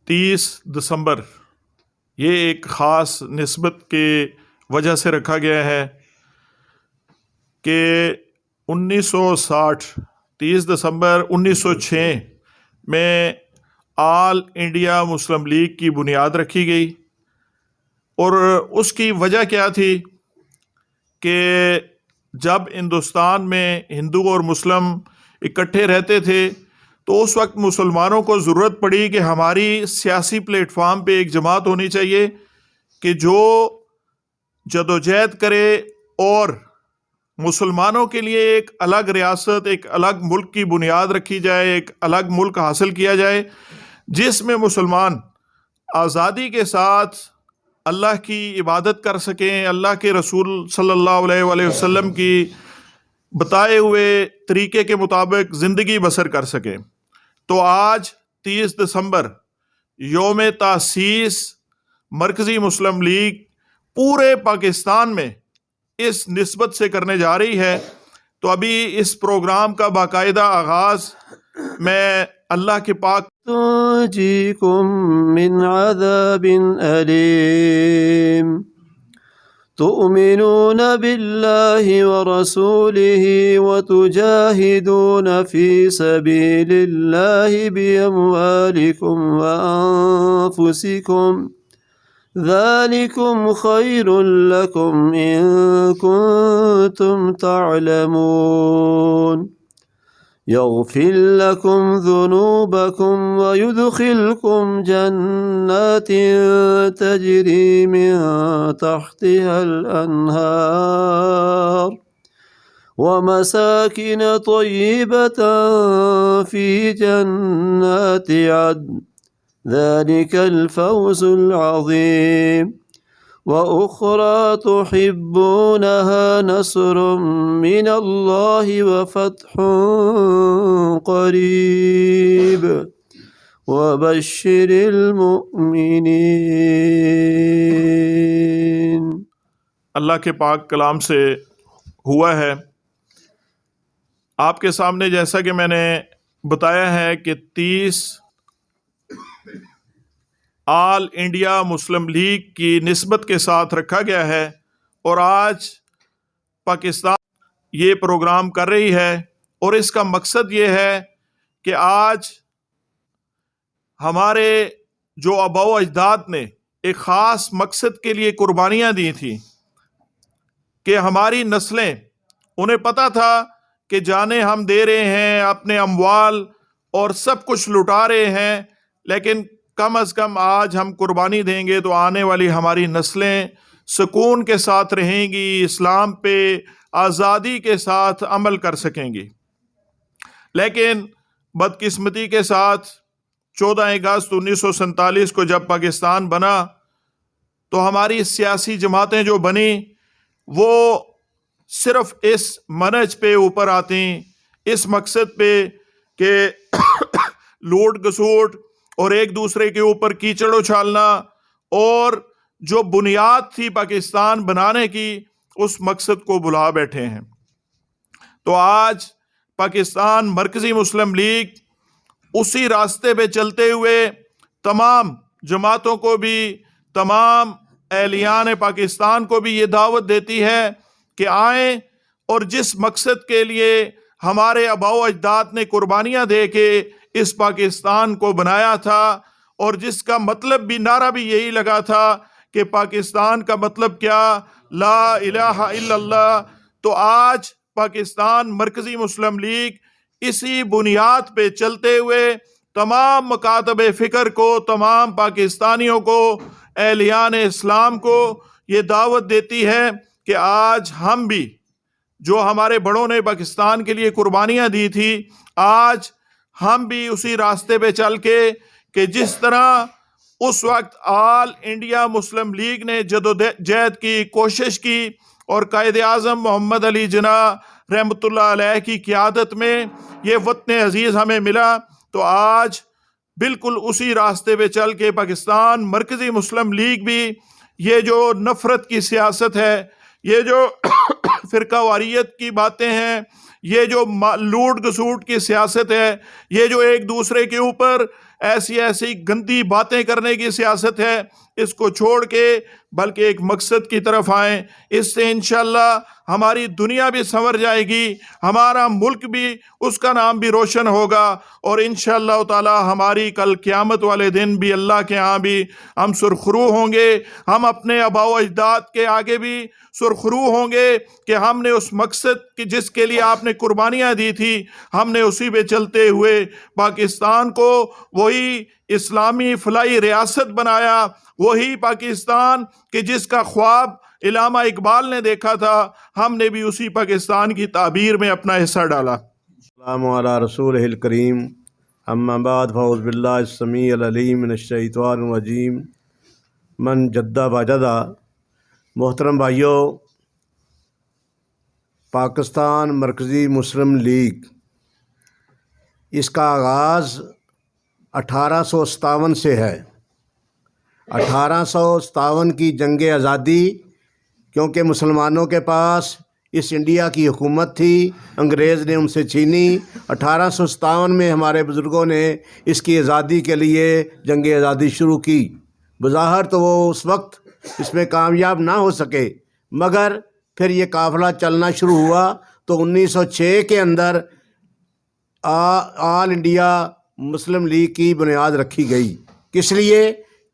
30 دسمبر یہ ایک خاص نسبت کے وجہ سے رکھا گیا ہے کہ 1960 30 دسمبر 1906 میں آل انڈیا مسلم لیگ کی بنیاد رکھی گئی، اور اس کی وجہ کیا تھی کہ جب ہندوستان میں ہندو اور مسلم اکٹھے رہتے تھے تو اس وقت مسلمانوں کو ضرورت پڑی کہ ہماری سیاسی پلیٹ فارم پہ ایک جماعت ہونی چاہیے کہ جو جدوجہد کرے اور مسلمانوں کے لیے ایک الگ ریاست، ایک الگ ملک کی بنیاد رکھی جائے، ایک الگ ملک حاصل کیا جائے جس میں مسلمان آزادی کے ساتھ اللہ کی عبادت کر سکیں، اللہ کے رسول صلی اللہ علیہ وآلہ وسلم کی بتائے ہوئے طریقے کے مطابق زندگی بسر کر سکیں۔ تو آج 30 دسمبر یوم تاسیس مرکزی مسلم لیگ پورے پاکستان میں اس نسبت سے کرنے جا رہی ہے۔ تو ابھی اس پروگرام کا باقاعدہ آغاز میں اللہ کے پاک تنجيكم من عذاب أليم تؤمنون بالله ورسوله وتجاهدون في سبيل الله بأموالكم وأنفسكم ذلكم خير لكم إن كنتم تعلمون يغفر لكم ذنوبكم ويدخلكم جنات تجري من تحتها الأنهار ومساكن طيبة في جنات عدن ذلك الفوز العظيم وأخرى تحبونها نصر من الله وفتح قريب وبشر المؤمنين۔ اللہ کے پاک کلام سے ہوا ہے آپ کے سامنے، جیسا کہ میں نے بتایا ہے کہ 30 آل انڈیا مسلم لیگ کی نسبت کے ساتھ رکھا گیا ہے، اور آج پاکستان یہ پروگرام کر رہی ہے، اور اس کا مقصد یہ ہے کہ آج ہمارے جو آباء و اجداد نے ایک خاص مقصد کے لیے قربانیاں دی تھیں کہ ہماری نسلیں، انہیں پتہ تھا کہ جانیں ہم دے رہے ہیں، اپنے اموال اور سب کچھ لٹا رہے ہیں، لیکن کم از کم آج ہم قربانی دیں گے تو آنے والی ہماری نسلیں سکون کے ساتھ رہیں گی، اسلام پہ آزادی کے ساتھ عمل کر سکیں گی۔ لیکن بدقسمتی کے ساتھ 14 اگست 1947 کو جب پاکستان بنا تو ہماری سیاسی جماعتیں جو بنی وہ صرف اس منہج پہ اوپر آتی، اس مقصد پہ کہ لوٹ گسوٹ اور ایک دوسرے کے اوپر کیچڑ اچھالنا، اور جو بنیاد تھی پاکستان بنانے کی اس مقصد کو بلا بیٹھے ہیں۔ تو آج پاکستان مرکزی مسلم لیگ اسی راستے پہ چلتے ہوئے تمام جماعتوں کو بھی، تمام اہلیان پاکستان کو بھی یہ دعوت دیتی ہے کہ آئیں، اور جس مقصد کے لیے ہمارے آباء و اجداد نے قربانیاں دے کے اس پاکستان کو بنایا تھا، اور جس کا مطلب بھی، نعرہ بھی یہی لگا تھا کہ پاکستان کا مطلب کیا، لا الہ الا اللہ۔ تو آج پاکستان مرکزی مسلم لیگ اسی بنیاد پہ چلتے ہوئے تمام مکاتب فکر کو، تمام پاکستانیوں کو، اہلیان اسلام کو یہ دعوت دیتی ہے کہ آج ہم بھی، جو ہمارے بڑوں نے پاکستان کے لیے قربانیاں دی تھی، آج ہم بھی اسی راستے پہ چل کے کہ جس طرح اس وقت آل انڈیا مسلم لیگ نے جدوجہد کی، کوشش کی، اور قائد اعظم محمد علی جناح رحمۃ اللہ علیہ کی قیادت میں یہ وطن عزیز ہمیں ملا، تو آج بالکل اسی راستے پہ چل کے پاکستان مرکزی مسلم لیگ بھی یہ جو نفرت کی سیاست ہے، یہ جو فرقہ واریت کی باتیں ہیں، یہ جو لوٹ گسوٹ کی سیاست ہے، یہ جو ایک دوسرے کے اوپر ایسی ایسی گندی باتیں کرنے کی سیاست ہے، اس کو چھوڑ کے بلکہ ایک مقصد کی طرف آئیں۔ اس سے انشاءاللہ ہماری دنیا بھی سنور جائے گی، ہمارا ملک بھی، اس کا نام بھی روشن ہوگا، اور انشاءاللہ تعالی ہماری کل قیامت والے دن بھی اللہ کے ہاں بھی ہم سرخرو ہوں گے، ہم اپنے آباء و اجداد کے آگے بھی سرخرو ہوں گے کہ ہم نے اس مقصد کی جس کے لیے آپ نے قربانیاں دی تھی، ہم نے اسی پہ چلتے ہوئے پاکستان کو وہی اسلامی فلاحی ریاست بنایا، وہی پاکستان کہ جس کا خواب علامہ اقبال نے دیکھا تھا، ہم نے بھی اسی پاکستان کی تعبیر میں اپنا حصہ ڈالا۔ السلام علی رسول الکریم، اما بعد فاعوذ باللہ السمیع العلیم من الشیطان الرجیم من جدہ وجدہ۔ محترم بھائیوں، پاکستان مرکزی مسلم لیگ، اس کا آغاز 1857 سے ہے۔ 1857 کی جنگ آزادی، کیونکہ مسلمانوں کے پاس اس انڈیا کی حکومت تھی، انگریز نے ان سے چھینی۔ 1857 میں ہمارے بزرگوں نے اس کی آزادی کے لیے جنگ آزادی شروع کی۔ بظاہر تو وہ اس وقت اس میں کامیاب نہ ہو سکے، مگر پھر یہ قافلہ چلنا شروع ہوا تو 1906 کے اندر آل انڈیا مسلم لیگ کی بنیاد رکھی گئی۔ کس لیے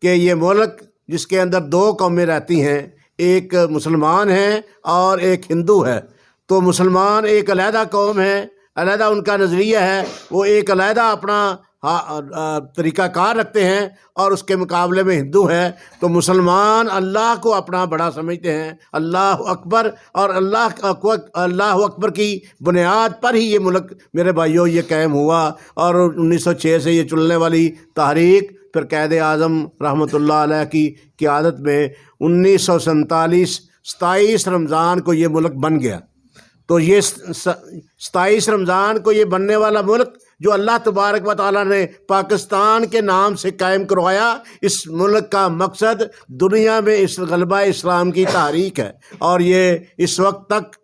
کہ یہ ملک جس کے اندر دو قومیں رہتی ہیں، ایک مسلمان ہیں اور ایک ہندو ہے، تو مسلمان ایک علیحدہ قوم ہے، علیحدہ ان کا نظریہ ہے، وہ ایک علیحدہ اپنا طریقہ کار رکھتے ہیں، اور اس کے مقابلے میں ہندو ہے تو مسلمان اللہ کو اپنا بڑا سمجھتے ہیں، اللہ اکبر، اور اللہ اکبر کی بنیاد پر ہی یہ ملک میرے بھائیوں یہ قائم ہوا۔ اور 1906 سے یہ چلنے والی تحریک پھر قائد اعظم رحمۃ اللہ علیہ کی قیادت میں 1947 27 رمضان کو یہ ملک بن گیا۔ تو یہ 27 رمضان کو یہ بننے والا ملک جو اللہ تبارک و تعالیٰ نے پاکستان کے نام سے قائم کروایا، اس ملک کا مقصد دنیا میں اس غلبہ اسلام کی تحریک ہے، اور یہ اس وقت تک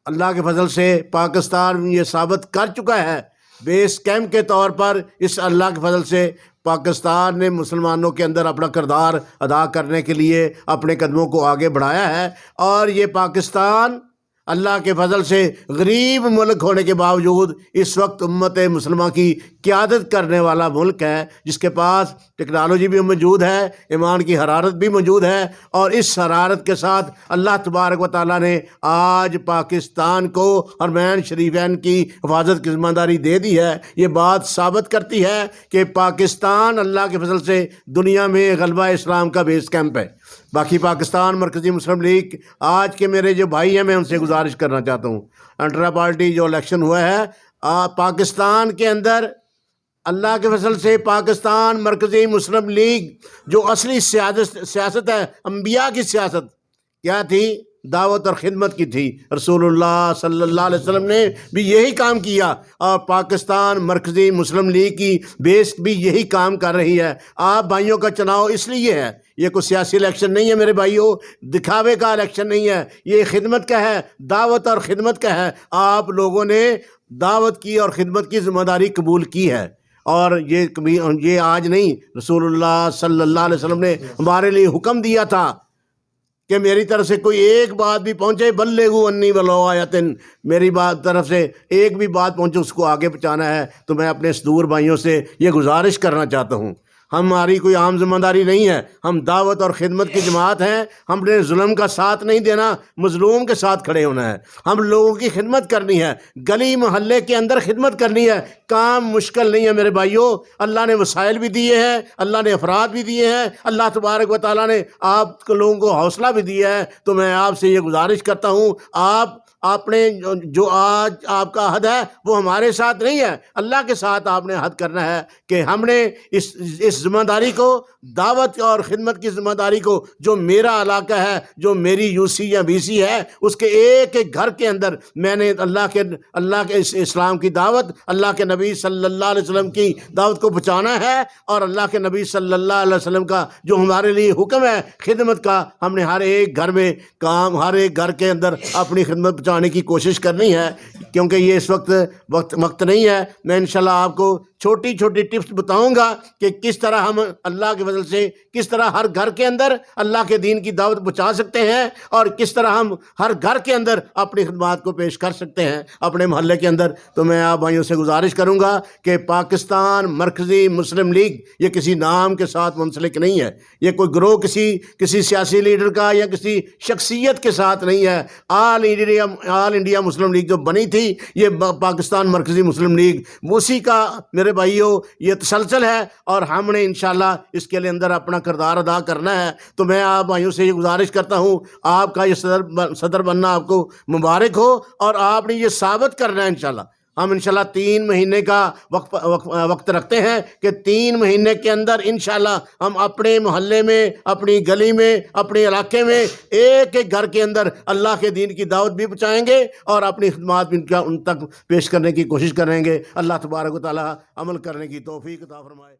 اللہ کے فضل سے پاکستان یہ ثابت کر چکا ہے، بیس کیمپ کے طور پر اس اللہ کے فضل سے پاکستان نے مسلمانوں کے اندر اپنا کردار ادا کرنے کے لیے اپنے قدموں کو آگے بڑھایا ہے۔ اور یہ پاکستان اللہ کے فضل سے غریب ملک ہونے کے باوجود اس وقت امت مسلمہ کی قیادت کرنے والا ملک ہے، جس کے پاس ٹیکنالوجی بھی موجود ہے، ایمان کی حرارت بھی موجود ہے، اور اس حرارت کے ساتھ اللہ تبارک و تعالیٰ نے آج پاکستان کو حرمین شریفین کی حفاظت کی ذمہ داری دے دی ہے۔ یہ بات ثابت کرتی ہے کہ پاکستان اللہ کے فضل سے دنیا میں غلبہ اسلام کا بیس کیمپ ہے۔ باقی پاکستان مرکزی مسلم لیگ، آج کے میرے جو بھائی ہیں، میں ان سے گزارش کرنا چاہتا ہوں، انٹرا پارٹی جو الیکشن ہوا ہے پاکستان کے اندر، اللہ کے فضل سے پاکستان مرکزی مسلم لیگ جو اصلی سیاست ہے، انبیاء کی سیاست کیا تھی؟ دعوت اور خدمت کی تھی۔ رسول اللہ صلی اللہ علیہ وسلم نے بھی یہی کام کیا، اور پاکستان مرکزی مسلم لیگ کی بیس بھی یہی کام کر رہی ہے۔ آپ بھائیوں کا چناؤ اس لیے ہے، یہ کوئی سیاسی الیکشن نہیں ہے میرے بھائیوں، دکھاوے کا الیکشن نہیں ہے، یہ خدمت کا ہے، دعوت اور خدمت کا ہے۔ آپ لوگوں نے دعوت کی اور خدمت کی ذمہ داری قبول کی ہے، اور یہ آج نہیں، رسول اللہ صلی اللہ علیہ وسلم نے ہمارے لیے حکم دیا تھا کہ میری طرف سے کوئی ایک بات بھی پہنچے، بلغوا انی ولو آیۃ، میری طرف سے ایک بھی بات پہنچے اس کو آگے پہنچانا ہے۔ تو میں اپنے صدور بھائیوں سے یہ گزارش کرنا چاہتا ہوں، ہماری کوئی عام ذمہ داری نہیں ہے، ہم دعوت اور خدمت کی جماعت ہیں، ہم نے ظلم کا ساتھ نہیں دینا، مظلوم کے ساتھ کھڑے ہونا ہے، ہم لوگوں کی خدمت کرنی ہے، گلی محلے کے اندر خدمت کرنی ہے۔ کام مشکل نہیں ہے میرے بھائیوں، اللہ نے وسائل بھی دیے ہیں، اللہ نے افراد بھی دیے ہیں، اللہ تبارک و تعالیٰ نے آپ لوگوں کو حوصلہ بھی دیا ہے۔ تو میں آپ سے یہ گزارش کرتا ہوں، آپ نے جو آج آپ کا حد ہے وہ ہمارے ساتھ نہیں ہے، اللہ کے ساتھ آپ نے حد کرنا ہے کہ ہم نے اس ذمہ داری کو، دعوت اور خدمت کی ذمہ داری کو، جو میرا علاقہ ہے، جو میری یو سی یا بی سی ہے، اس کے ایک ایک گھر کے اندر میں نے اللہ کے اسلام کی دعوت، اللہ کے نبی صلی اللہ علیہ وسلم کی دعوت کو پہنچانا ہے، اور اللہ کے نبی صلی اللہ علیہ وسلم کا جو ہمارے لیے حکم ہے خدمت کا، ہم نے ہر ایک گھر میں کام، ہر ایک گھر کے اندر اپنی خدمت پہنچانے کی کوشش کرنی ہے، کیونکہ یہ اس وقت نہیں ہے۔ میں انشاءاللہ آپ کو چھوٹی چھوٹی ٹپس بتاؤں گا کہ کس طرح ہم اللہ کے فضل سے کس طرح ہر گھر کے اندر اللہ کے دین کی دعوت پہنچا سکتے ہیں، اور کس طرح ہم ہر گھر کے اندر اپنی خدمات کو پیش کر سکتے ہیں اپنے محلے کے اندر۔ تو میں آپ بھائیوں سے گزارش کروں گا کہ پاکستان مرکزی مسلم لیگ یہ کسی نام کے ساتھ منسلک نہیں ہے، یہ کوئی گروہ کسی سیاسی لیڈر کا یا کسی شخصیت کے ساتھ نہیں ہے۔ آل انڈیا مسلم لیگ جو بنی تھی یہ پاکستان مرکزی مسلم لیگ، اسی کا میرے بھائیوں یہ تسلسل ہے، اور ہم نے انشاءاللہ اس کے لیے اندر اپنا کردار ادا کرنا ہے۔ تو میں آپ بھائیوں سے یہ گزارش کرتا ہوں، آپ کا یہ صدر بننا آپ کو مبارک ہو، اور آپ نے یہ ثابت کرنا ہے انشاءاللہ۔ ہم انشاءاللہ 3 مہینے کا وقت رکھتے ہیں کہ 3 مہینے کے اندر انشاءاللہ ہم اپنے محلے میں، اپنی گلی میں، اپنے علاقے میں ایک ایک گھر کے اندر اللہ کے دین کی دعوت بھی پہنچائیں گے، اور اپنی خدمات بھی ان تک پیش کرنے کی کوشش کریں گے۔ اللہ تبارک و تعالی عمل کرنے کی توفیق عطا فرمائے۔